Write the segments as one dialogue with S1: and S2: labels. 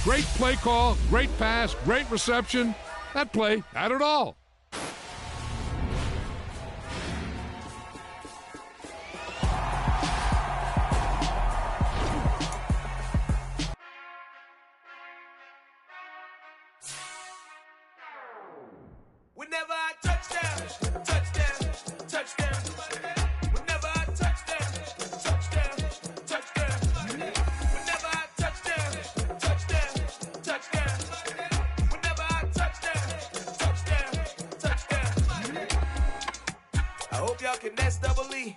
S1: Great play call, great pass, great reception. That play had it all.
S2: Whenever I touchdown, touchdown, touchdown. Whenever I touchdown, touchdown, touchdown. Whenever I touchdown, touchdown, touchdown. Whenever I touchdown, touchdown, touchdown. I hope y'all can nest double E,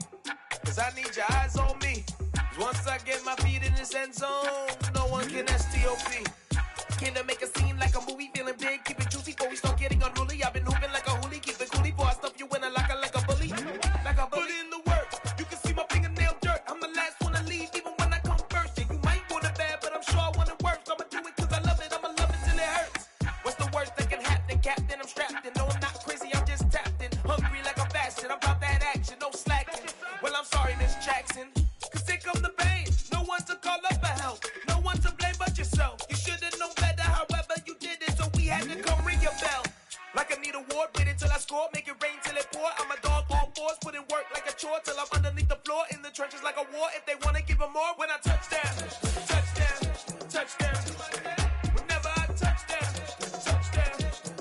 S2: cause I need your eyes on me. 'Cause once I get my feet in this end zone, no one can STOP. Can to make a scene like a movie, feeling big, keep it juicy before we start getting unruly. I've been hooping like a hoolie, keep it coolie before I stuff you in a locker like a bully. Like a bully in the work, you can see my fingernail dirt. I'm the last one to leave, even when I come first. Yeah, you might want it bad, but I'm sure I want it worse. I'ma do it cause I love it, I'ma love it till it hurts. What's the worst that can happen, Captain? I'm strapped in, no I'm not crazy, I'm just tapped in. Hungry like I'm fasting, I'm about that action, no slacking. Well I'm sorry Miss Jackson, cause here come the pain. No one to call up for help, no one to blame but yourself. You should've known better, however you did it, so we had to come ring your bell. Like I need a ward, wait until I score, make it rain till it pour. I'm a dog on fours, put in work like a chore till I'm underneath the floor, in the trenches like a war. If they wanna give them more, when I touchdown, touchdown, touchdown. Whenever I touchdown, touchdown,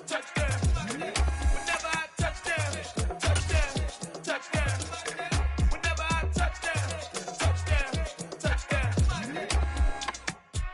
S2: touchdown. Whenever I touchdown, touchdown, touchdown. Whenever I touchdown, touchdown, touchdown.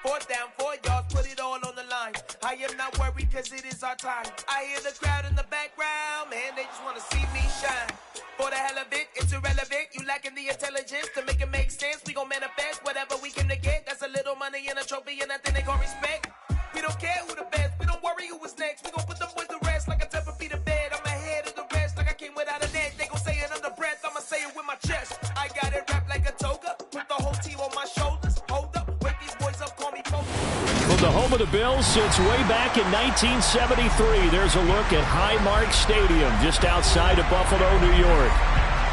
S2: 4th down, 4 yards, put it all on the line. I am not worried cause it is our time. I hear the crowd in the background, man, they just wanna see me shine. For the hell of it, it's irrelevant. You lacking the intelligence to make it make sense. We gon' manifest whatever we came to get. That's a little money and a trophy and nothing they gon' respect. We don't care who the best, we don't worry who was next. We gon' put them boys to rest like a 10 feet of bed. I'm ahead of the rest like I came without a net. They gon' say it under breath, I'ma say it with my chest. I got it wrapped like a toga, put the whole team on my shoulders. Hold up, wake these boys up, call me Poker.
S3: From the home of the Bills since way back in 1973, there's a look at Highmark Stadium just outside of Buffalo, New York.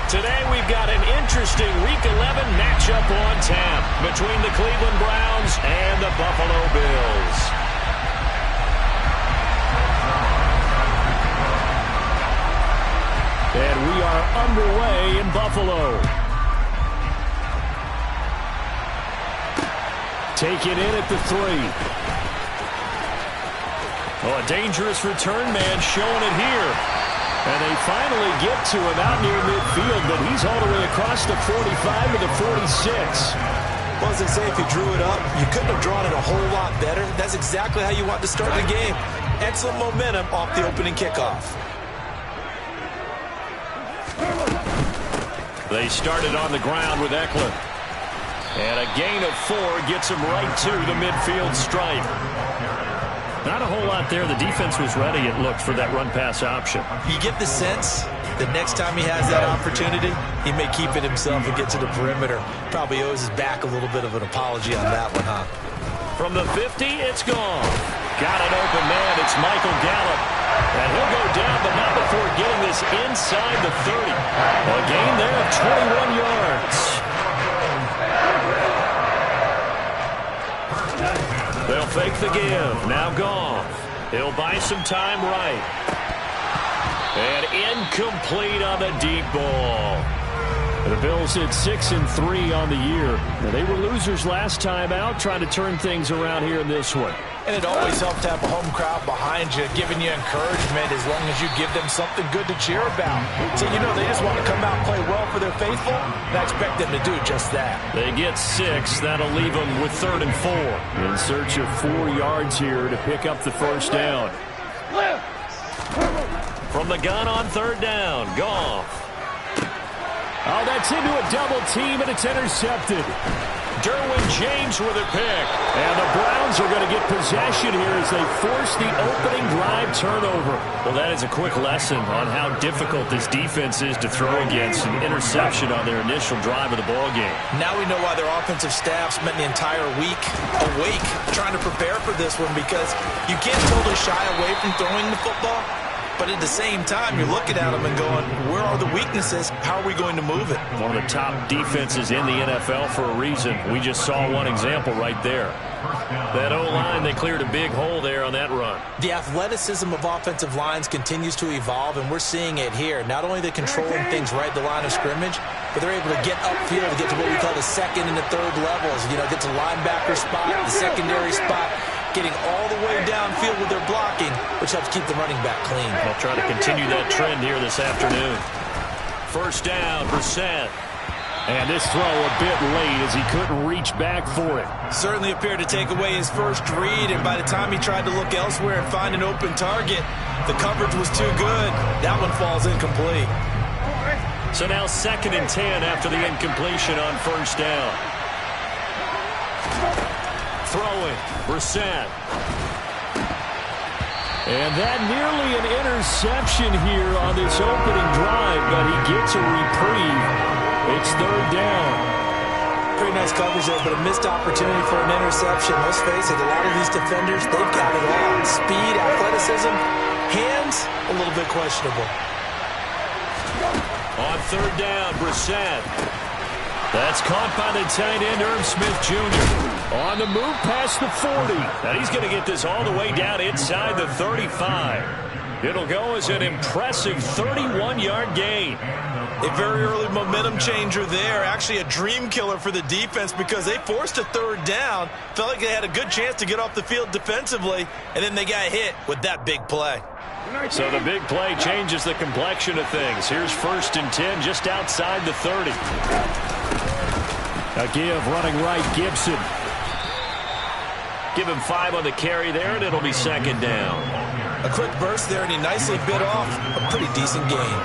S3: Today we've got an interesting Week 11 matchup on tap between the Cleveland Browns and the Buffalo Bills. And we are underway in Buffalo. Taken in at the 3. Oh, a dangerous return man showing it here. And they finally get to him out near midfield, but he's all the way across the 45 to the 46.
S4: Well, as they say, if you drew it up, you couldn't have drawn it a whole lot better. That's exactly how you want to start the game. Excellent momentum off the opening kickoff.
S3: They started on the ground with Eckler. And a gain of 4 gets him right to the midfield stripe. Not a whole lot there. The defense was ready, it looked, for that run-pass option.
S4: You get the sense that next time he has that opportunity, he may keep it himself and get to the perimeter. Probably owes his back a little bit of an apology on that one, huh?
S3: From the 50, it's gone. Got an open man. It's Michael Gallup. And he'll go down, but not before getting this inside the 30. A gain there of 21 yards. They'll fake the give. Now Goff. He'll buy some time right. And incomplete on the deep ball. The Bills hit 6-3 on the year. Now, they were losers last time out, trying to turn things around here in this one.
S5: And it always helps to have a home crowd behind you, giving you encouragement as long as you give them something good to cheer about. So, you know, they just want to come out and play well for their faithful, and I expect them to do just that.
S3: They get 6. That'll leave them with 3rd and 4. In search of 4 yards here to pick up the first down. From the gun on 3rd down, Goff. Oh, that's into a double team, and it's intercepted. Derwin James with a pick. And the Browns are going to get possession here as they force the opening drive turnover. Well, that is a quick lesson on how difficult this defense is to throw against. An interception on their initial drive of the ballgame.
S5: Now we know why their offensive staff spent the entire week awake trying to prepare for this one, because you can't totally shy away from throwing the football. But at the same time, you're looking at them and going, where are the weaknesses? How are we going to move it?
S3: One of the top defenses in the NFL for a reason. We just saw one example right there. That O-line, they cleared a big hole there on that run.
S5: The athleticism of offensive lines continues to evolve, and we're seeing it here. Not only are they controlling things right at the line of scrimmage, but they're able to get upfield to get to what we call the second and the third levels. You know, get to linebacker spot, the secondary spot, getting all the way downfield with their blocking, which helps keep the running back clean.
S3: They'll try to continue that trend here this afternoon. First down, Brissett. And this throw a bit late as he couldn't reach back for it.
S5: Certainly appeared to take away his first read, and by the time he tried to look elsewhere and find an open target, the coverage was too good. That one falls incomplete.
S3: So now 2nd and 10 after the incompletion on first down. Throwing, Brissett. And that nearly an interception here on this opening drive, but he gets a reprieve. It's 3rd down.
S5: Pretty nice coverage there, but a missed opportunity for an interception. Let's face it, a lot of these defenders, they've got it all. Speed, athleticism, hands, a little bit questionable.
S3: On 3rd down, Brissett. That's caught by the tight end, Irv Smith Jr. On the move past the 40. And he's going to get this all the way down inside the 35. It'll go as an impressive 31-yard gain.
S5: A very early momentum changer there. Actually a dream killer for the defense because they forced a 3rd down. Felt like they had a good chance to get off the field defensively, and then they got hit with that big play.
S3: So the big play changes the complexion of things. Here's 1st and 10 just outside the 30. A give running right, Gibson. Give him 5 on the carry there, and it'll be 2nd down.
S5: A quick burst there, and he nicely bit off a pretty decent gain.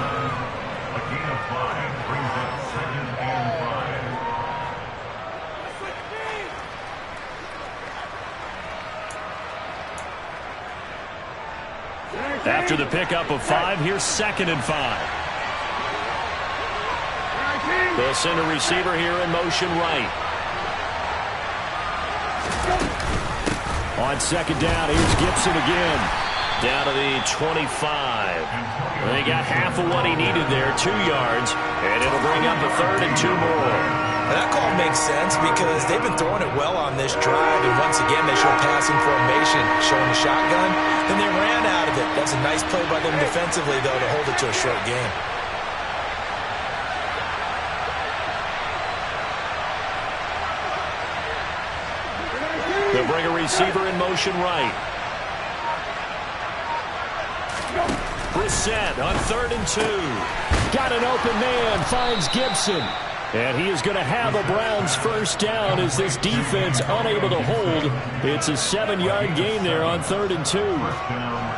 S3: After the pickup of 5, here's 2nd and 5. They'll send a receiver here in motion right. On 2nd down, here's Gibson again. Down to the 25. They got half of what he needed there, 2 yards, and it'll bring up a 3rd and 2 more.
S5: That call makes sense because they've been throwing it well on this drive, and once again they show passing formation, showing the shotgun. Then they ran out of it. That's a nice play by them defensively, though, to hold it to a short game.
S3: They'll bring a receiver in motion right. Brissett on 3rd and 2. Got an open man, finds Gibson. And he is going to have a Browns first down as this defense unable to hold. It's a 7-yard gain there on 3rd and 2.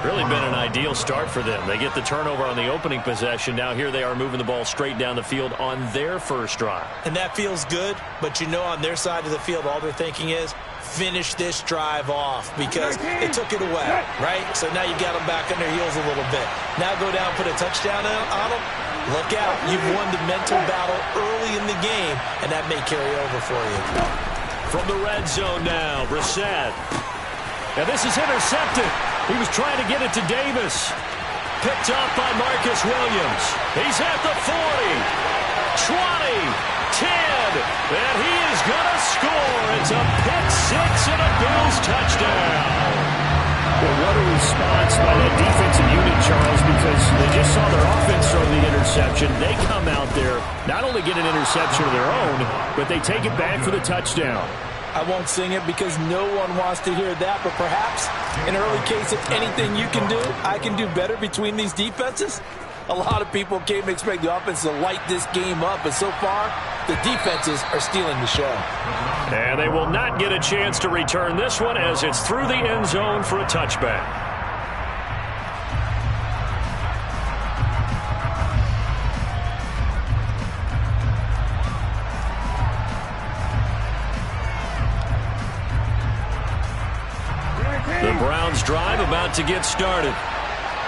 S3: Really been an ideal start for them. They get the turnover on the opening possession. Now here they are moving the ball straight down the field on their first drive.
S5: And that feels good, but you know on their side of the field all they're thinking is finish this drive off because they took it away, right? So now you got them back on their heels a little bit. Now go down, put a touchdown on them. Look out. You've won the mental battle early in the game, and that may carry over for you.
S3: From the red zone now, Brissett. And this is intercepted. He was trying to get it to Davis. Picked up by Marcus Williams. He's at the 40, 20, 10, and he is going to score. It's a pick 6 and a Bills touchdown. Well, what a response by that defensive unit, Charles, because they just saw their offense throw the interception. They come out there, not only get an interception of their own, but they take it back for the touchdown.
S5: I won't sing it because no one wants to hear that, but perhaps in early case of anything you can do, I can do better between these defenses. A lot of people came to expect the offense to light this game up, but so far, the defenses are stealing the show.
S3: And they will not get a chance to return this one as it's through the end zone for a touchback. The Browns drive about to get started.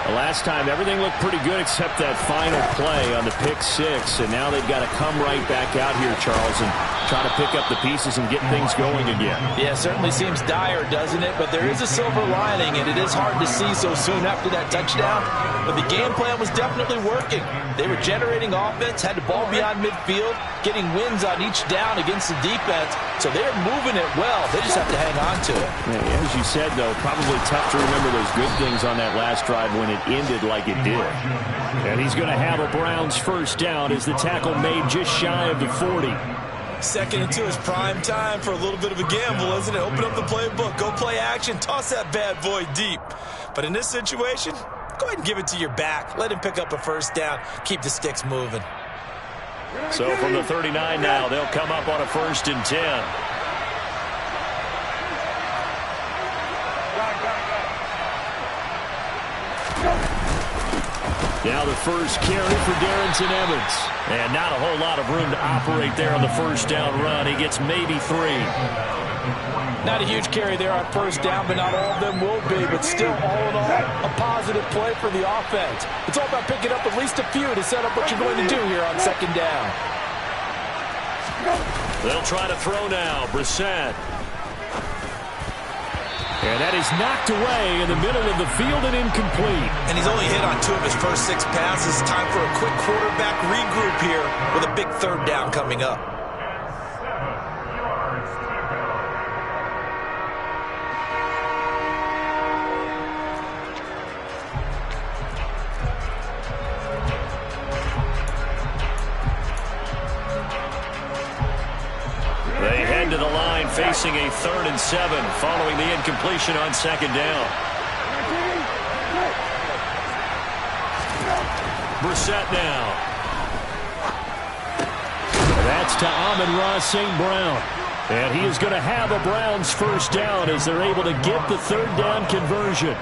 S3: The last time, everything looked pretty good except that final play on the pick 6, and now they've got to come right back out here, Charles, and try to pick up the pieces and get things going again.
S5: Yeah, certainly seems dire, doesn't it? But there is a silver lining, and it is hard to see so soon after that touchdown. But the game plan was definitely working. They were generating offense, had the ball beyond midfield, getting wins on each down against the defense. So they're moving it well. They just have to hang on to it.
S3: Yeah, as you said, though, probably tough to remember those good things on that last drive when it ended like it did. And he's going to have a Browns first down as the tackle made just shy of the 40.
S5: 2nd and 2 is prime time for a little bit of a gamble, isn't it? Open up the playbook, go play action, toss that bad boy deep. But in this situation, go ahead and give it to your back. Let him pick up a first down. Keep the sticks moving.
S3: So from the 39 now, they'll come up on a 1st and 10. Now the first carry for Darrington Evans. And not a whole lot of room to operate there on the first down run. He gets maybe 3.
S5: Not a huge carry there on first down, but not all of them will be. But still, all in all, a positive play for the offense. It's all about picking up at least a few to set up what you're going to do here on 2nd down.
S3: They'll try to throw now. Brissett. And that is knocked away in the middle of the field and incomplete.
S5: And he's only hit on 2 of his first 6 passes. Time for a quick quarterback regroup here with a big 3rd down coming up.
S3: They head to the line facing a 3rd and 7 following the incompletion on 2nd down. Brissett now. That's to Amon-Ra St. Brown. And he is going to have a Browns first down as they're able to get the 3rd down conversion.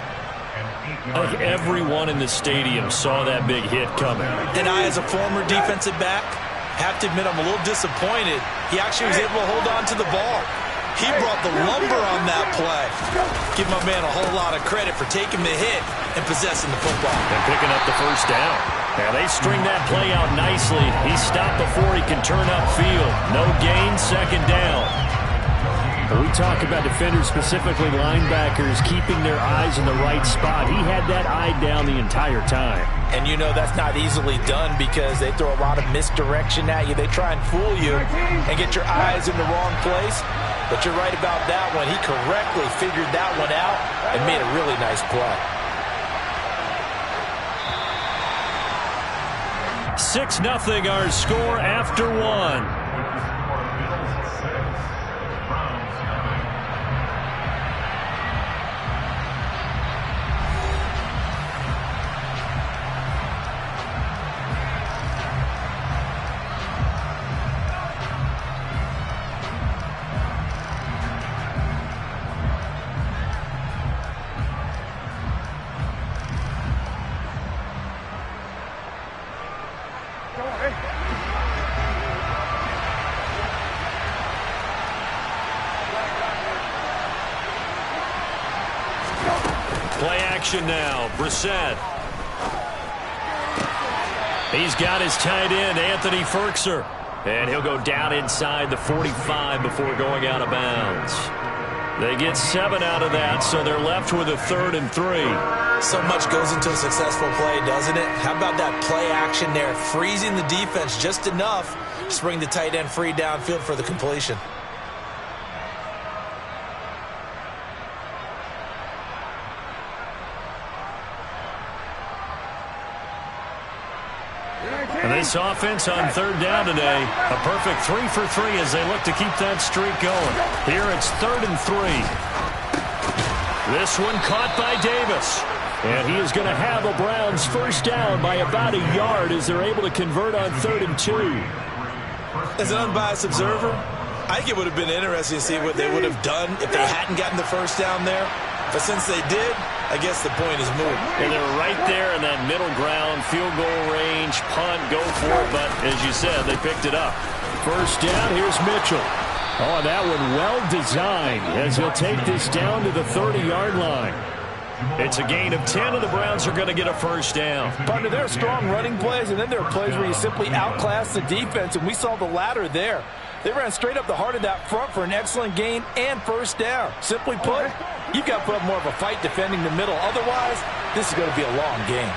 S3: I think everyone in the stadium saw that big hit coming.
S5: And I, as a former defensive back, have to admit I'm a little disappointed. He actually was able to hold on to the ball. He brought the lumber on that play. Give my man a whole lot of credit for taking the hit and possessing the football.
S3: And picking up the first down. Now they string that play out nicely. He stopped before he can turn upfield. No gain, 2nd down. We talk about defenders, specifically linebackers, keeping their eyes in the right spot. He had that eye down the entire time.
S5: And you know that's not easily done because they throw a lot of misdirection at you. They try and fool you and get your eyes in the wrong place. But you're right about that one. He correctly figured that one out and made a really nice play.
S3: 6-0 our score after 1. Play action now. Brissett. He's got his tight end, Anthony Ferkser. And he'll go down inside the 45 before going out of bounds. They get 7 out of that, so they're left with a 3rd and 3.
S5: So much goes into a successful play, doesn't it? How about that play action there? Freezing the defense just enough to bring the tight end free downfield for the completion.
S3: And this offense on 3rd down today, a perfect 3 for 3 as they look to keep that streak going. Here it's 3rd and 3. This one caught by Davis. And he is going to have a Browns first down by about a yard as they're able to convert on 3rd and 2.
S5: As an unbiased observer, I think it would have been interesting to see what they would have done if they hadn't gotten the first down there. But since they did, I guess the point is moot.
S3: And they're right there in that middle ground, field goal range, punt, go for it. But as you said, they picked it up. First down, here's Mitchell. Oh, that one well designed as he'll take this down to the 30-yard line. It's a gain of 10, and the Browns are going to get a first down.
S5: Partner, there are strong running plays, and then there are plays where you simply outclass the defense, and we saw the latter there. They ran straight up the heart of that front for an excellent gain and first down. Simply put, you've got to put up more of a fight defending the middle. Otherwise, this is going to be a long game.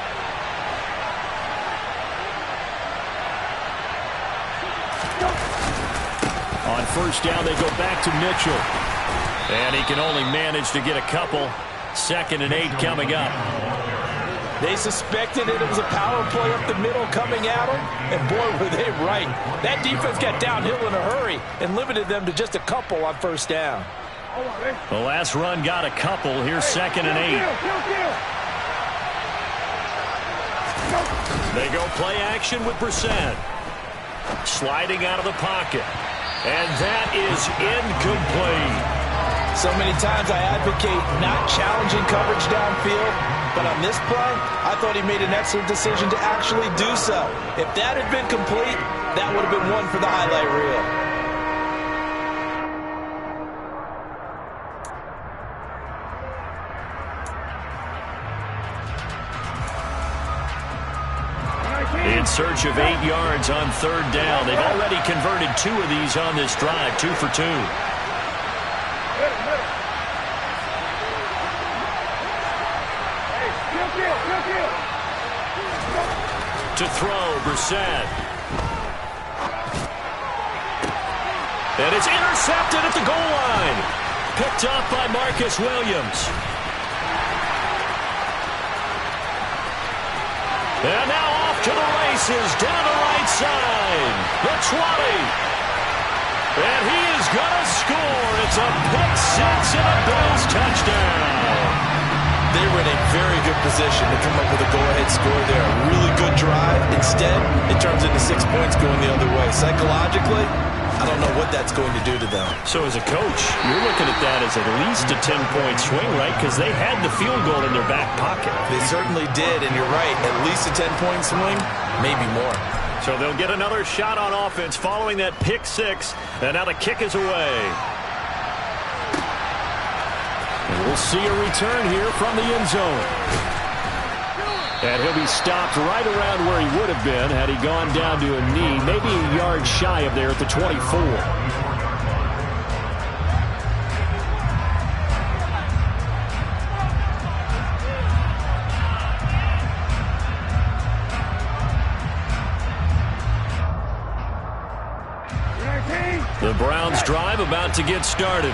S3: On first down, they go back to Mitchell. And he can only manage to get a couple. 2nd and 8 coming up.
S5: They suspected it was a power play up the middle coming at them, and boy, were they right. That defense got downhill in a hurry and limited them to just a couple on first down.
S3: The last run got a couple. Here's 2nd and 8. They go play action with Brissett. Sliding out of the pocket. And that is incomplete.
S5: So many times I advocate not challenging coverage downfield, but on this play, I thought he made an excellent decision to actually do so. If that had been complete, that would have been one for the highlight reel.
S3: In search of 8 yards on third down. They've already converted 2 of these on this drive, 2 for 2. To throw, Brissett. And it's intercepted at the goal line. Picked up by Marcus Williams. And now off to the races, down the right side. The 20. And he is going to score. It's a pick 6 and a Bills touchdown.
S5: They were in a very good position to come up with a go-ahead score there. A really good drive. Instead, it turns into 6 points going the other way. Psychologically, I don't know what that's going to do to them.
S3: So as a coach, you're looking at that as at least a 10-point swing, right? Because they had the field goal in their back pocket.
S5: They certainly did, and you're right. At least a 10-point swing, maybe more.
S3: So they'll get another shot on offense following that pick 6. And now the kick is away. And we'll see a return here from the end zone. And he'll be stopped right around where he would have been had he gone down to a knee, maybe a yard shy of there at the 24. The Browns drive about to get started.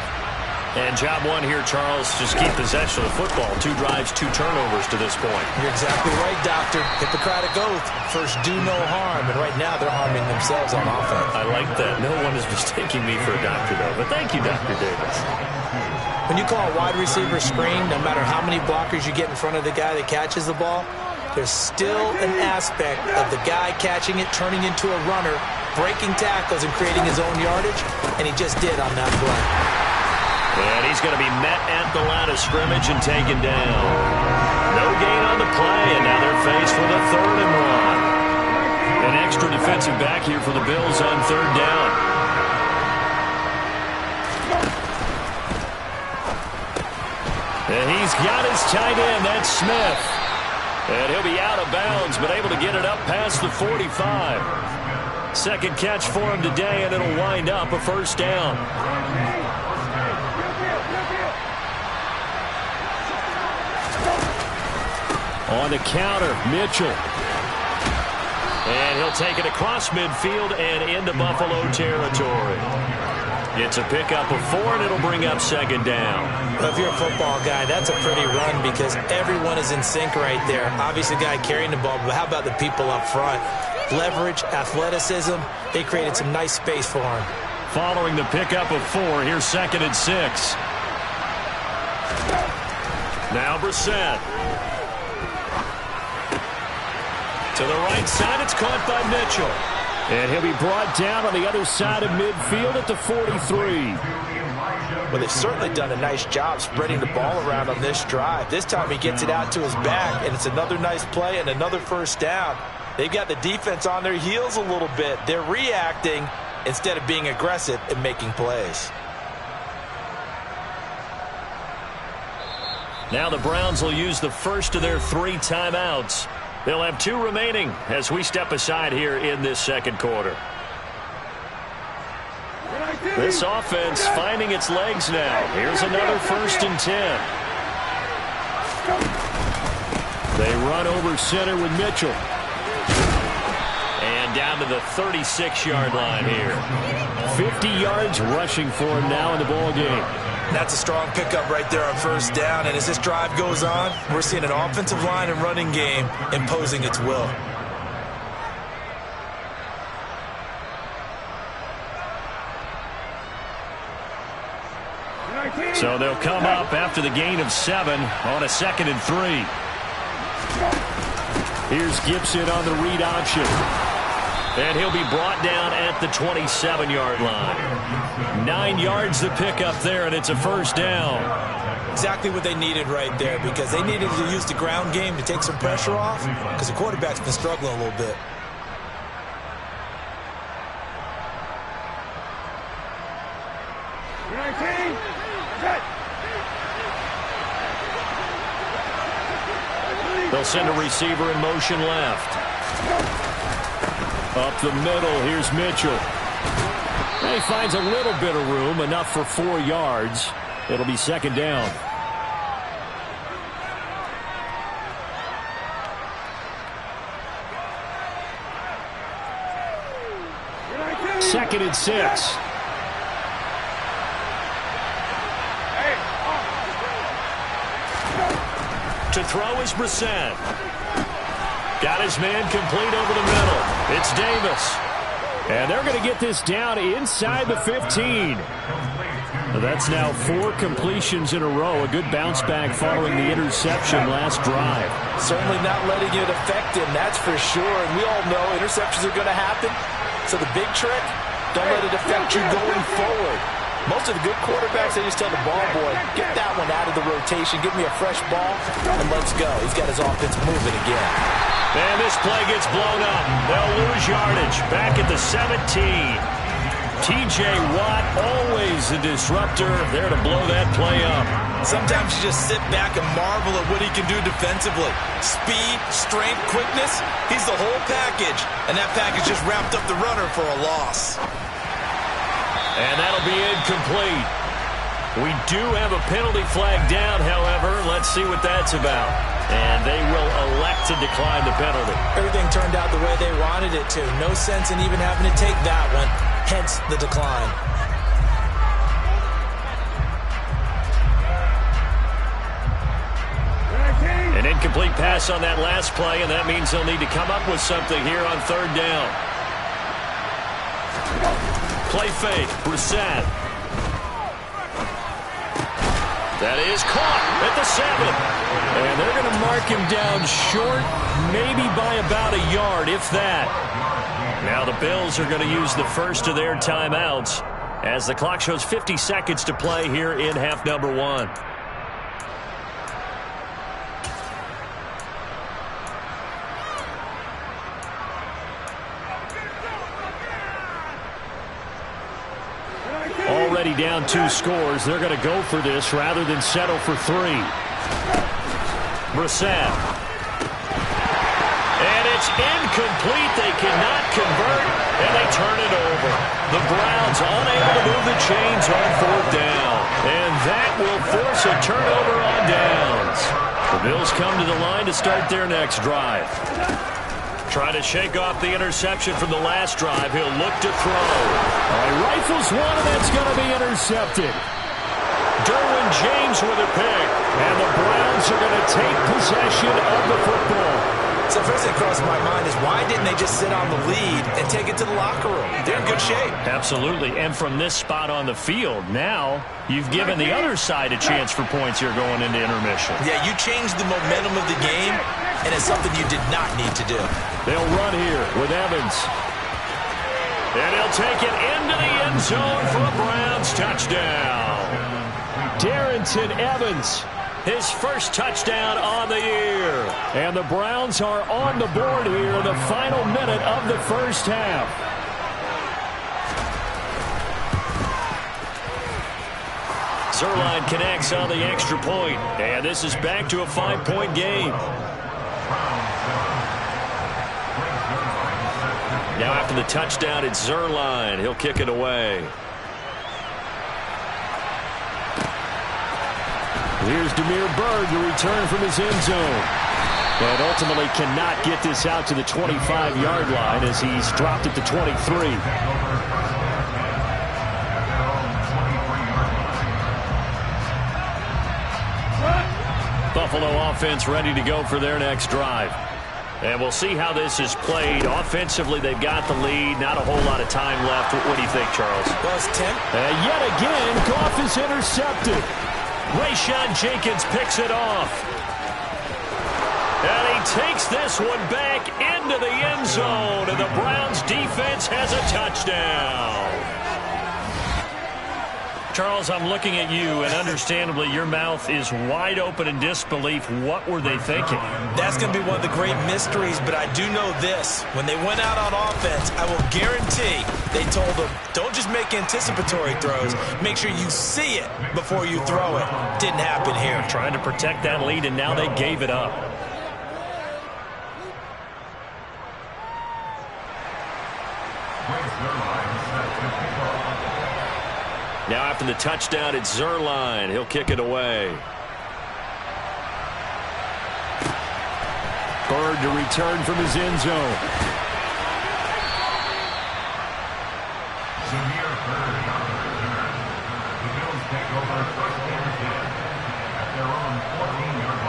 S3: And job one here, Charles, just keep possession of the football. 2 drives, 2 turnovers to this point.
S5: You're exactly right, Doctor. Hippocratic oath. First, do no harm. And right now, they're harming themselves on offense.
S3: I like that. No one is mistaking me for a doctor, though. But thank you, Dr. Davis.
S5: When you call a wide receiver screen, no matter how many blockers you get in front of the guy that catches the ball, there's still an aspect of the guy catching it, turning into a runner, breaking tackles, and creating his own yardage. And he just did on that play.
S3: And he's going to be met at the line of scrimmage and taken down. No gain on the play, and now they're faced with a 3rd and 1. An extra defensive back here for the Bills on 3rd down. And he's got his tight end, that's Smith. And he'll be out of bounds, but able to get it up past the 45. Second catch for him today, and it'll wind up a first down. On the counter, Mitchell. And he'll take it across midfield and into Buffalo territory. It's a pickup of 4, and it'll bring up 2nd down.
S5: Well, if you're a football guy, that's a pretty run because everyone is in sync right there. Obviously, the guy carrying the ball, but how about the people up front? Leverage, athleticism, they created some nice space for him.
S3: Following the pickup of 4, here's 2nd and 6. Now Brissett. To the right side, it's caught by Mitchell. And he'll be brought down on the other side of midfield at the 43.
S5: Well, they've certainly done a nice job spreading the ball around on this drive. This time he gets it out to his back, and it's another nice play and another first down. They've got the defense on their heels a little bit. They're reacting instead of being aggressive and making plays.
S3: Now the Browns will use the first of their 3 timeouts. They'll have 2 remaining as we step aside here in this second quarter. This offense finding its legs now. Here's another 1st and 10. They run over center with Mitchell. And down to the 36-yard line here. 50 yards rushing for him now in the ball game.
S5: That's a strong pickup right there on 1st down. And as this drive goes on, we're seeing an offensive line and running game imposing its will.
S3: So they'll come up after the gain of 7 on a 2nd and 3. Here's Gibson on the read option. And he'll be brought down at the 27-yard line. 9 yards to pick up there, and it's a 1st down.
S5: Exactly what they needed right there, because they needed to use the ground game to take some pressure off, because the quarterback's been struggling a little bit.
S3: They'll send a receiver in motion left. Up the middle, here's Mitchell. And he finds a little bit of room, enough for 4 yards. It'll be 2nd down. Second and 6. To throw is Brissett. Got his man complete over the middle. It's Davis. And they're going to get this down inside the 15. That's now 4 completions in a row. A good bounce back following the interception last drive.
S5: Certainly not letting it affect him, that's for sure. And we all know interceptions are going to happen. So the big trick, don't let it affect you going forward. Most of the good quarterbacks, they just tell the ball boy, get that one out of the rotation, give me a fresh ball, and let's go. He's got his offense moving again.
S3: And this play gets blown up. They'll lose yardage. Back at the 17. T.J. Watt, always a disruptor, there to blow that play up.
S5: Sometimes you just sit back and marvel at what he can do defensively. Speed, strength, quickness, he's the whole package. And that package just wrapped up the runner for a loss.
S3: And that'll be incomplete. We do have a penalty flag down, however. Let's see what that's about. And they will elect to decline the penalty.
S5: Everything turned out the way they wanted it to. No sense in even having to take that one. Hence the decline.
S3: An incomplete pass on that last play, and that means they'll need to come up with something here on 3rd down. Play fake, Brissett. That is caught at the 7. And they're going to mark him down short, maybe by about a yard, if that. Now the Bills are going to use the first of their timeouts as the clock shows 50 seconds to play here in half number 1. Already down 2 scores. They're going to go for this rather than settle for 3. Brissett. And it's incomplete. They cannot convert, and they turn it over. The Browns unable to move the chains on 4th down. And that will force a turnover on downs. The Bills come to the line to start their next drive. Trying to shake off the interception from the last drive. He'll look to throw. He rifles one, and that's going to be intercepted. Derwin James with a pick. And the Browns are going to take possession of the football.
S5: So first thing crossed my mind is why didn't they just sit on the lead and take it to the locker room? They're in good shape.
S3: Absolutely. And from this spot on the field, now you've given the other side a chance for points here going into intermission.
S5: Yeah, you changed the momentum of the game, and it's something you did not need to do.
S3: They'll run here with Evans. And he'll take it into the end zone for a Browns touchdown. Darrington Evans, his first touchdown on the year. And the Browns are on the board here in the final minute of the first half. Zerline connects on the extra point. And this is back to a 5-point game. Now after the touchdown, it's Zerline. He'll kick it away. Here's Demir Bird to return from his end zone. And ultimately cannot get this out to the 25-yard line as he's dropped it to 23. Buffalo offense ready to go for their next drive. And we'll see how this is played. Offensively, they've got the lead. Not a whole lot of time left. What do you think, Charles?
S5: Well, it's 10.
S3: Yet again, Goff is intercepted. Rayshawn Jenkins picks it off. And he takes this one back into the end zone. And the Browns defense has a touchdown. Charles, I'm looking at you, and understandably, your mouth is wide open in disbelief. What were they thinking?
S5: That's going to be one of the great mysteries, but I do know this. When they went out on offense, I will guarantee they told them, don't just make anticipatory throws. Make sure you see it before you throw it. Didn't happen here.
S3: Trying to protect that lead, and now they gave it up. Now after the touchdown, it's Zuerlein. He'll kick it away. Bird to return from his end zone.
S6: The Bills take over first and 10 at their own 14-yard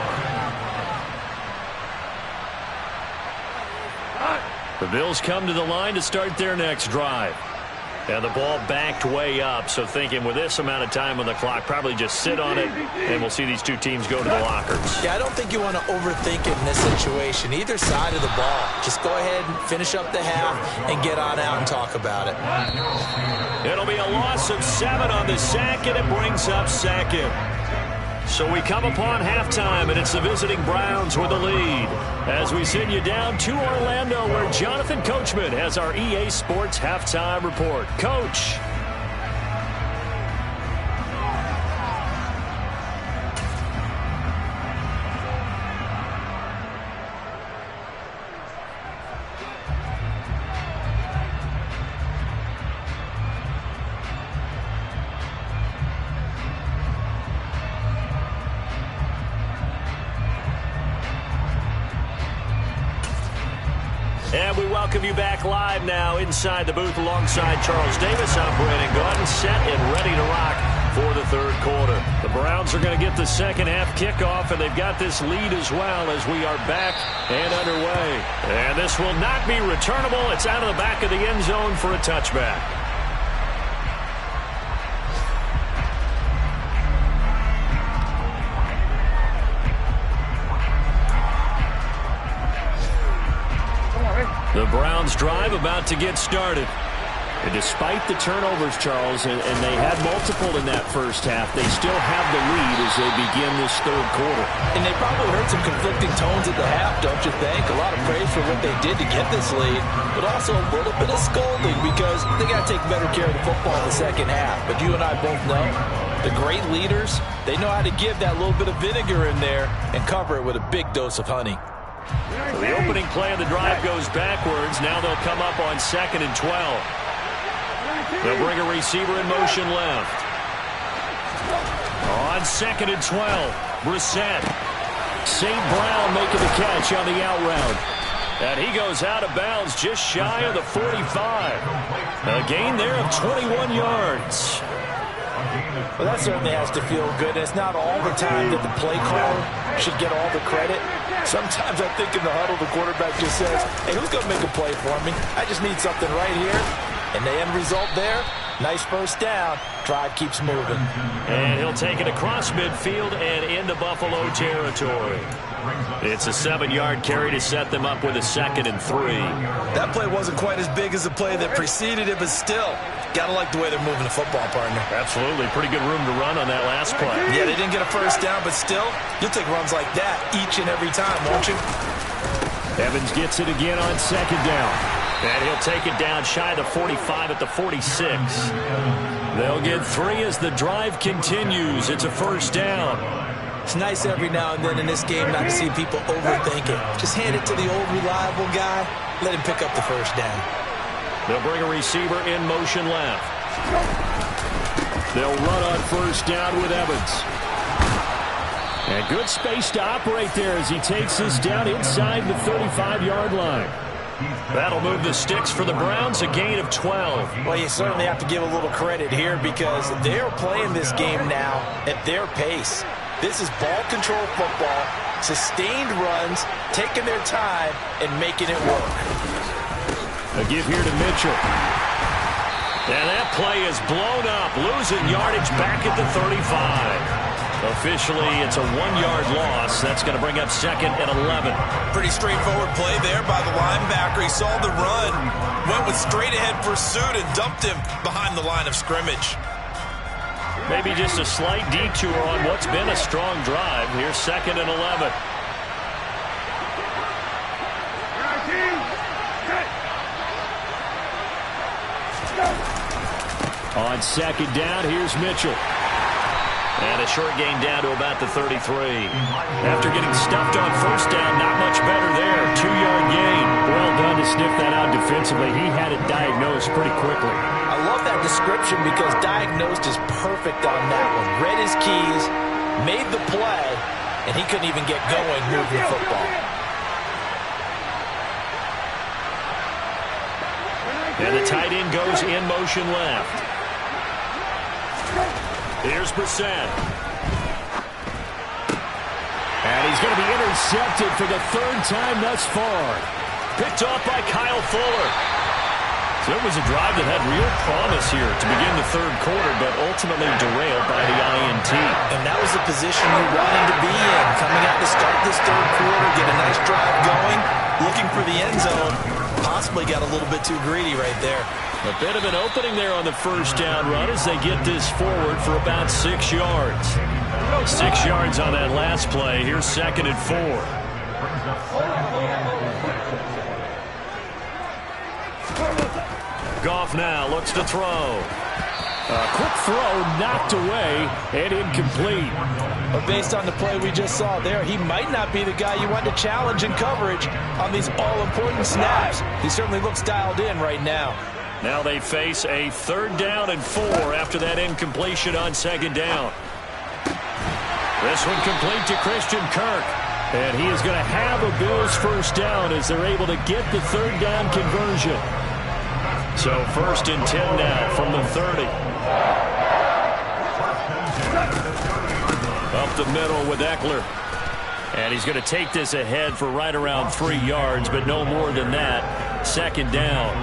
S6: line.
S3: The Bills come to the line to start their next drive. And the ball backed way up, so thinking with this amount of time on the clock, probably just sit on it, and we'll see these two teams go to the lockers.
S5: Yeah, I don't think you want to overthink it in this situation. Either side of the ball. Just go ahead and finish up the half and get on out and talk about it.
S3: It'll be a loss of 7 on the sack, and it brings up second. So we come upon halftime, and it's the visiting Browns with the lead. As we send you down to Orlando, where Jonathan Coachman has our EA Sports halftime report. Coach. And we welcome you back live now inside the booth alongside Charles Davis. I'm Brandon Gordon, set and ready to rock for the third quarter. The Browns are going to get the second half kickoff, and they've got this lead as well as we are back and underway. And this will not be returnable. It's out of the back of the end zone for a touchback. The Browns drive about to get started. And despite the turnovers, Charles, and they had multiple in that first half, they still have the lead as they begin this third quarter.
S5: And they probably heard some conflicting tones at the half, don't you think? A lot of praise for what they did to get this lead, but also a little bit of scolding because they got to take better care of the football in the second half. But you and I both know the great leaders, they know how to give that little bit of vinegar in there and cover it with a big dose of honey.
S3: So the opening play of the drive goes backwards. Now they'll come up on 2nd and 12. They'll bring a receiver in motion left. On 2nd and 12, Brissett. St. Brown making the catch on the out route. And he goes out of bounds just shy of the 45. A gain there of 21 yards.
S5: Well, that certainly has to feel good. It's not all the time that the play caller should get all the credit. Sometimes I think in the huddle, the quarterback just says, hey, who's going to make a play for me? I just need something right here. And the end result there, nice first down. Drive keeps moving.
S3: And he'll take it across midfield and into Buffalo territory. It's a 7-yard carry to set them up with a 2nd and 3.
S5: That play wasn't quite as big as the play that preceded it, but still, gotta like the way they're moving the football, partner.
S3: Absolutely. Pretty good room to run on that last play.
S5: Yeah, they didn't get a first down, but still, you'll take runs like that each and every time, won't you?
S3: Evans gets it again on 2nd down. And he'll take it down shy of the 45 at the 46. They'll get 3 as the drive continues. It's a first down.
S5: It's nice every now and then in this game not to see people overthink it. Just hand it to the old reliable guy. Let him pick up the first down.
S3: They'll bring a receiver in motion left. They'll run on first down with Evans. good space to operate there as he takes this down inside the 35-yard line. That'll move the sticks for the Browns, a gain of 12.
S5: Well, you certainly have to give a little credit here because they're playing this game now at their pace. This is ball control football, sustained runs, taking their time, and making it work.
S3: A give here to Mitchell. And that play is blown up, losing yardage back at the 35. Officially, it's a 1-yard loss. That's going to bring up 2nd and 11.
S5: Pretty straightforward play there by the linebacker. He saw the run, went with straight-ahead pursuit, and dumped him behind the line of scrimmage.
S3: Maybe just a slight detour on what's been a strong drive. Here's 2nd and 11. On 2nd down, here's Mitchell. And a short gain down to about the 33. After getting stuffed on 1st down, not much better there. 2-yard gain. Well done to sniff that out defensively. He had it diagnosed pretty quickly.
S5: I love that description because diagnosed is perfect on that one. Read his keys, made the play, and he couldn't even get going moving the football.
S3: And the tight end goes in motion left. Here's Brissett. And he's going to be intercepted for the 3rd time thus far. Picked off by Kyle Fuller. So it was a drive that had real promise here to begin the 3rd quarter, but ultimately derailed by the INT.
S5: And that was the position you wanted to be in. Coming out to start this 3rd quarter, get a nice drive going, looking for the end zone. Possibly got a little bit too greedy right there.
S3: A bit of an opening there on the 1st down run as they get this forward for about 6 yards. 6 yards on that last play. Here's 2nd and 4. Goff now looks to throw. A quick throw knocked away and incomplete.
S5: But based on the play we just saw there, he might not be the guy you want to challenge in coverage on these all-important snaps. He certainly looks dialed in right now.
S3: Now they face a 3rd down and 4 after that incompletion on 2nd down. This one complete to Christian Kirk. And he is going to have a Bills 1st down as they're able to get the 3rd down conversion. So 1st and 10 now from the 30. Up the middle with Eckler. And he's going to take this ahead for right around 3 yards, but no more than that. 2nd down.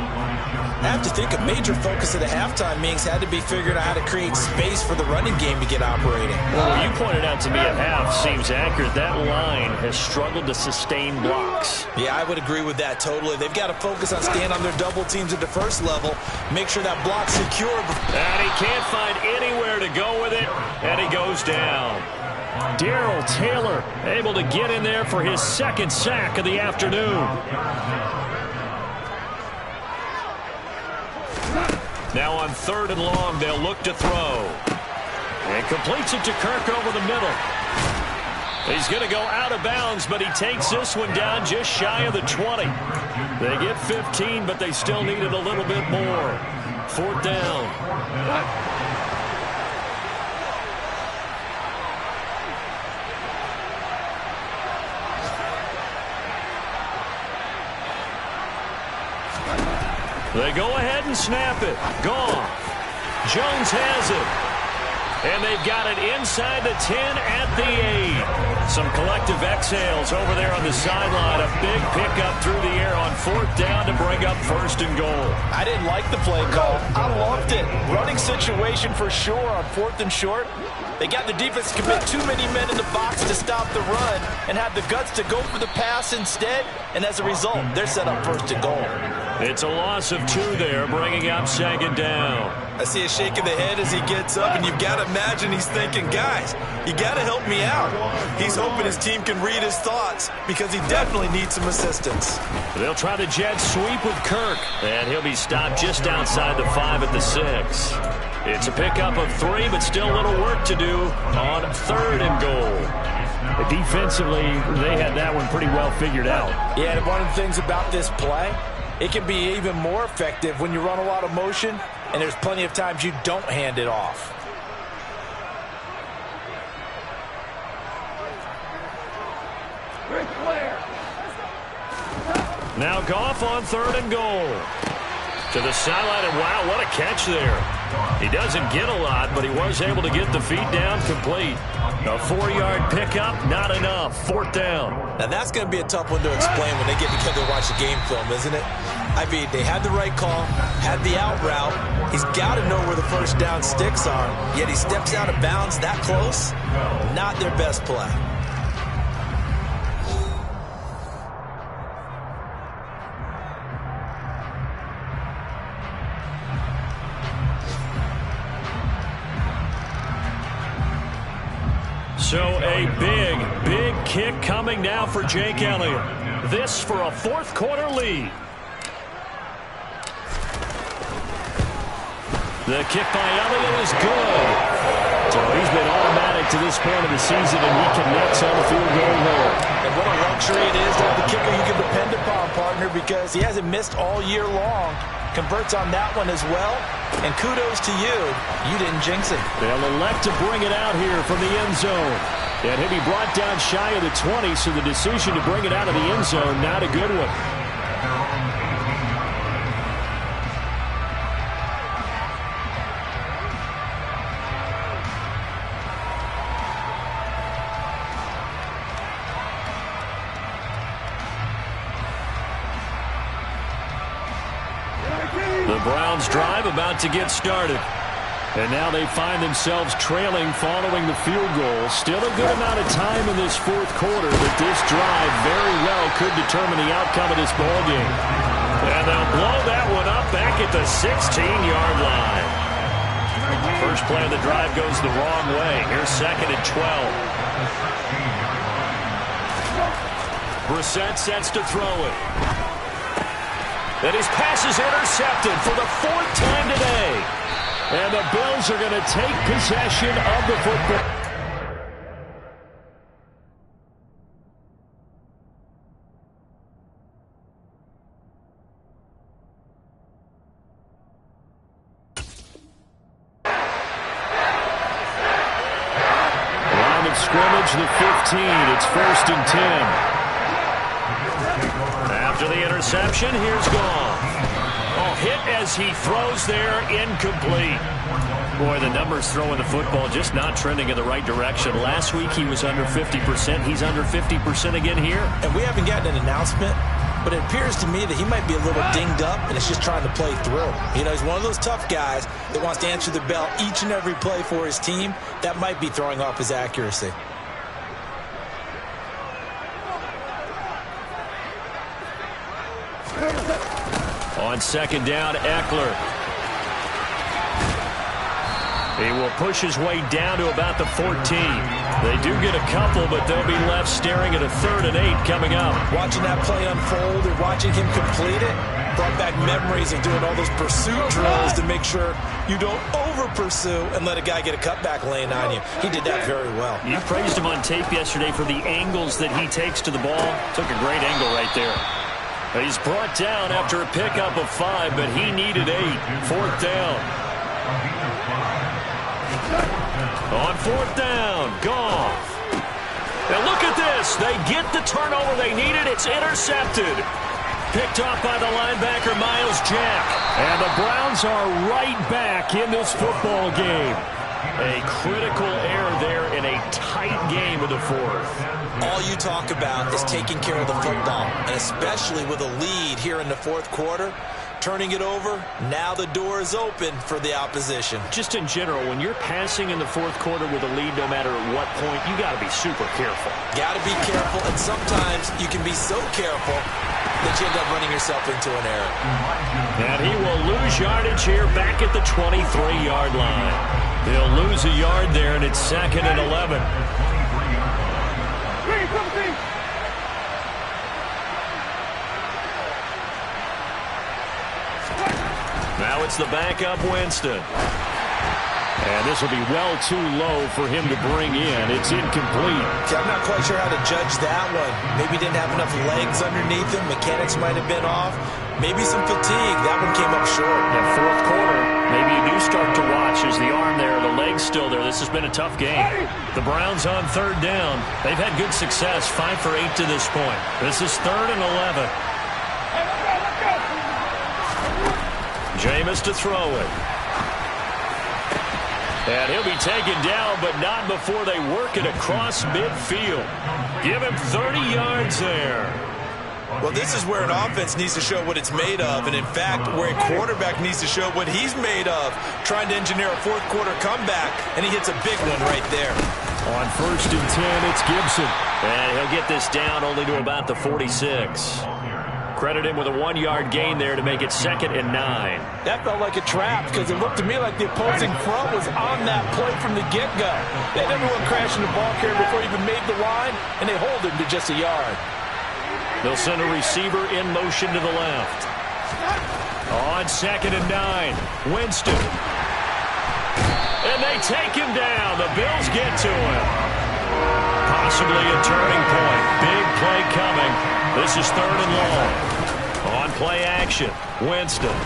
S5: I have to think a major focus of the halftime meetings had to be figuring out how to create space for the running game to get operating.
S3: Well, you pointed out to me at half seems accurate. That line has struggled to sustain blocks.
S5: Yeah, I would agree with that totally. They've got to focus on staying on their double teams at the 1st level, make sure that block's secure.
S3: And he can't find anywhere to go with it, and he goes down. Darrell Taylor able to get in there for his 2nd sack of the afternoon. Now on 3rd and long, they'll look to throw. And completes it to Kirk over the middle. He's going to go out of bounds, but he takes this one down just shy of the 20. They get 15, but they still needed a little bit more. 4th down. They go ahead and snap it. Goff. Jones has it. And they've got it inside the 10 at the 8. Some collective exhales over there on the sideline. A big pickup through the air on 4th down to bring up 1st and goal.
S5: I didn't like the play call. I loved it. Running situation for sure on 4th and short. They got the defense to commit too many men in the box to stop the run and have the guts to go for the pass instead. And as a result, they're set up 1st and goal.
S3: It's a loss of 2 there, bringing up 2nd down.
S5: I see a shake of the head as he gets up, and you've got to imagine he's thinking, guys, you got to help me out. He's hoping his team can read his thoughts because he definitely needs some assistance.
S3: They'll try the jet sweep with Kirk, and he'll be stopped just outside the 5 at the 6. It's a pickup of 3, but still a little work to do on 3rd and goal.
S7: Defensively, they had that one pretty well figured out.
S5: Yeah, and one of the things about this play, it can be even more effective when you run a lot of motion, and there's plenty of times you don't hand it off.
S3: Now Goff on 3rd and goal. To the sideline, and wow, what a catch there. He doesn't get a lot, but he was able to get the feet down complete. A 4-yard pickup, not enough. 4th down.
S5: Now that's going to be a tough one to explain when they get together and watch the game film, isn't it? I mean, they had the right call, had the out route. He's got to know where the first down sticks are, yet he steps out of bounds that close. Not their best play.
S3: So a big kick coming now for Jake Elliott. This for a 4th quarter lead. The kick by Elliott is good. So he's been automatic to this point of the season, and he connects on the field goal there.
S5: And what a luxury it is to have the kicker you can depend upon, partner, because he hasn't missed all year long. Converts on that one as well. And kudos to you. You didn't jinx it.
S3: They'll elect to bring it out here from the end zone. And he'll be brought down shy of the 20, so the decision to bring it out of the end zone, not a good one. The Browns drive about to get started. And now they find themselves trailing following the field goal. Still a good amount of time in this 4th quarter, but this drive very well could determine the outcome of this ballgame. And they'll blow that one up back at the 16-yard line. First play of the drive goes the wrong way. Here's 2nd and 12. Brissett sets to throw it. And his pass is intercepted for the 4th time today. And the Bills are going to take possession of the football. Line of scrimmage, the 15. It's 1st and 10. After the interception, here's Goff. Oh, hit as he throws there, incomplete. Boy, the numbers throwing the football just not trending in the right direction. Last week he was under 50%. He's under 50% again here.
S5: And we haven't gotten an announcement, but it appears to me that he might be a little dinged up and is just trying to play through. You know, he's one of those tough guys that wants to answer the bell each and every play for his team. That might be throwing off his accuracy.
S3: On 2nd down, Eckler. He will push his way down to about the 14. They do get a couple, but they'll be left staring at a 3rd and 8 coming up.
S5: Watching that play unfold and watching him complete it brought back memories of doing all those pursuit drills to make sure you don't over-pursue and let a guy get a cutback lane on you. He did that very well.
S3: You praised him on tape yesterday for the angles that he takes to the ball. Took a great angle right there. He's brought down after a pickup of 5, but he needed 8. 4th down. On 4th down, Goff. Now look at this. They get the turnover they needed. It's intercepted. Picked off by the linebacker, Miles Jack. And the Browns are right back in this football game. A critical error there in a tight game of the 4th.
S5: All you talk about is taking care of the football, and especially with a lead here in the 4th quarter. Turning it over, now the door is open for the opposition.
S3: Just in general, when you're passing in the 4th quarter with a lead, no matter at what point, you got to be super careful.
S5: Got to be careful, and sometimes you can be so careful that you end up running yourself into an error.
S3: And he will lose yardage here back at the 23-yard line. He'll lose a yard there, and it's 2nd and 11. Now it's the backup Winston. And this will be well too low for him to bring in. It's incomplete.
S5: See, I'm not quite sure how to judge that one. Maybe he didn't have enough legs underneath him. Mechanics might have been off. Maybe some fatigue. That one came up short.
S3: Yeah, fourth quarter, maybe you do start to watch as the arm there, the leg's still there. This has been a tough game. The Browns on third down. They've had good success, 5 for 8 to this point. This is 3rd and 11. Jameis to throw it. And he'll be taken down, but not before they work it across midfield. Give him 30 yards there.
S5: Well, this is where an offense needs to show what it's made of, and in fact, where a quarterback needs to show what he's made of, trying to engineer a fourth quarter comeback, and he hits a big one right there.
S3: On 1st and 10, it's Gibson. And he'll get this down only to about the 46. Credit him with a 1-yard gain there to make it 2nd and 9.
S5: That felt like a trap because it looked to me like the opposing front was on that play from the get-go. They had everyone crashing the ball carrier before he even made the line, and they hold him to just a yard.
S3: They'll send a receiver in motion to the left. On 2nd and 9, Winston. And they take him down. The Bills get to him. Possibly a turning point. Big play coming. This is 3rd and long. On play action, Winston.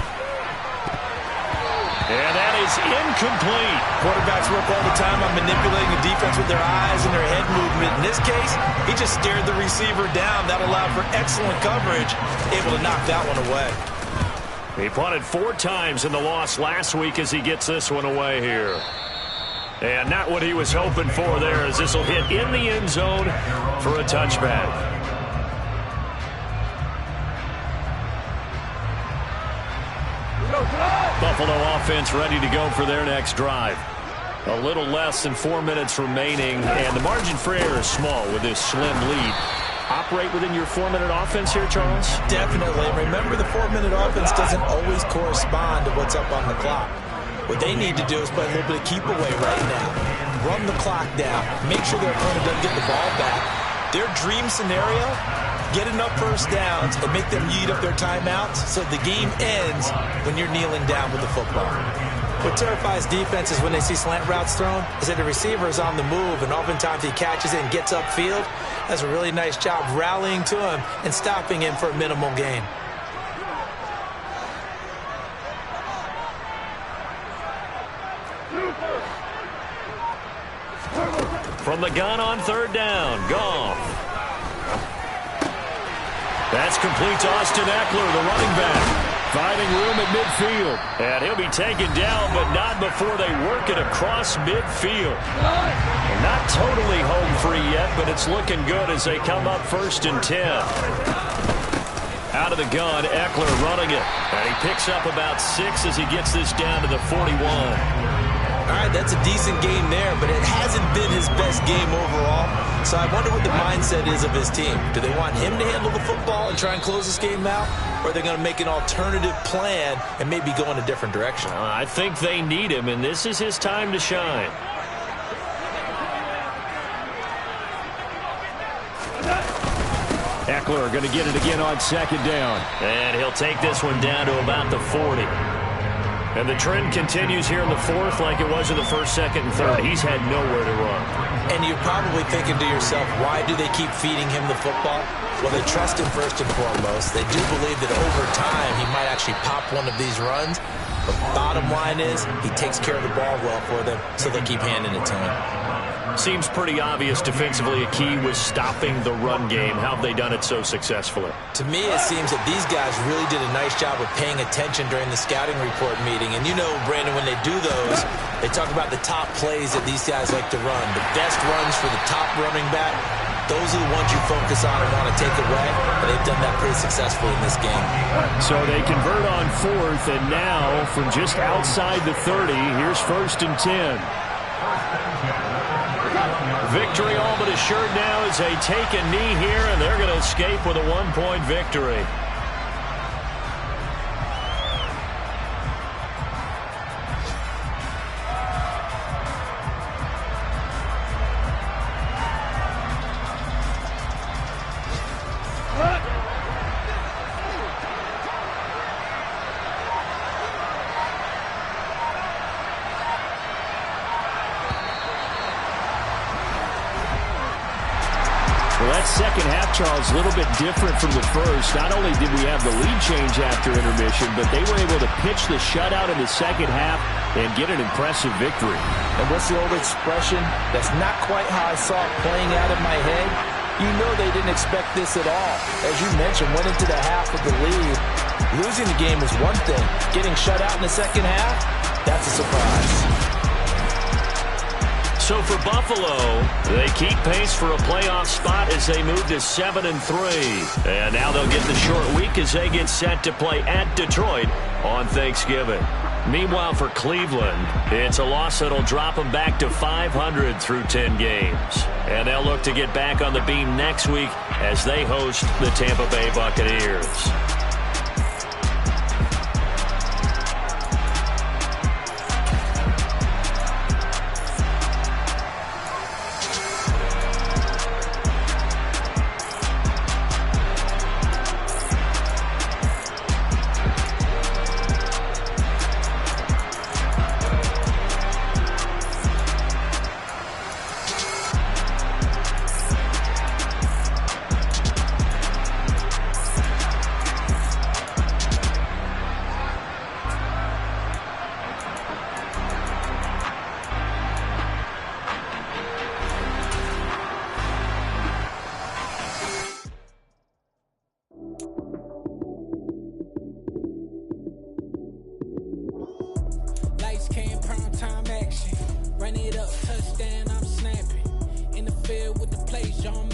S3: And that is incomplete.
S5: Quarterbacks work all the time on manipulating the defense with their eyes and their head movement. In this case, he just stared the receiver down. That allowed for excellent coverage, able to knock that one away.
S3: He punted 4 times in the loss last week as he gets this one away here. And not what he was hoping for there, as this will hit in the end zone for a touchback. Buffalo offense ready to go for their next drive. A little less than 4 minutes remaining, and the margin for error is small with this slim lead. Operate within your 4-minute offense here, Charles?
S5: Definitely. Remember, the 4-minute offense doesn't always correspond to what's up on the clock. What they need to do is play a little bit of keep away right now. Run the clock down. Make sure their opponent doesn't get the ball back. Their dream scenario, get enough first downs and make them eat up their timeouts so the game ends when you're kneeling down with the football. What terrifies defenses when they see slant routes thrown is that the receiver is on the move, and oftentimes he catches it and gets upfield. Does a really nice job rallying to him and stopping him for a minimal gain.
S3: From the gun on 3rd down, Goff. That's complete to Austin Eckler, the running back. Finding room at midfield. And he'll be taken down, but not before they work it across midfield. And not totally home free yet, but it's looking good as they come up 1st and 10. Out of the gun, Eckler running it. And he picks up about 6 as he gets this down to the 41.
S5: All right, that's a decent game there, but it hasn't been his best game overall. So I wonder what the mindset is of his team. Do they want him to handle the football and try and close this game out? Or are they going to make an alternative plan and maybe go in a different direction?
S3: I think they need him, and this is his time to shine. Eckler going to get it again on 2nd down. And he'll take this one down to about the 40. And the trend continues here in the 4th like it was in the 1st, 2nd, and 3rd. He's had nowhere to run.
S5: And you're probably thinking to yourself, why do they keep feeding him the football? Well, they trust him first and foremost. They do believe that over time he might actually pop one of these runs. But bottom line is he takes care of the ball well for them, so they keep handing it to him.
S3: Seems pretty obvious defensively a key was stopping the run game. How have they done it so successfully?
S5: To me, it seems that these guys really did a nice job of paying attention during the scouting report meeting. And you know, Brandon, when they do those, they talk about the top plays that these guys like to run. The best runs for the top running back, those are the ones you focus on and want to take away. And they've done that pretty successfully in this game.
S3: So they convert on 4th, and now from just outside the 30, here's 1st and 10. Victory all but assured now as they take a knee here, and they're going to escape with a 1-point victory. Well, that second half, Charles, a little bit different from the first. Not only did we have the lead change after intermission, but they were able to pitch the shutout in the second half and get an impressive victory.
S5: And what's the old expression? That's not quite how I saw it playing out in my head. You know they didn't expect this at all. As you mentioned, went into the half of the lead. Losing the game is one thing. Getting shut out in the second half, that's a surprise.
S3: So for Buffalo, they keep pace for a playoff spot as they move to 7-3. And now they'll get the short week as they get set to play at Detroit on Thanksgiving. Meanwhile, for Cleveland, it's a loss that'll drop them back to 500 through 10 games. And they'll look to get back on the beam next week as they host the Tampa Bay Buccaneers.
S2: Lights, cam, prime time action. Run it up, touchdown, I'm snapping. In the field with the plays, John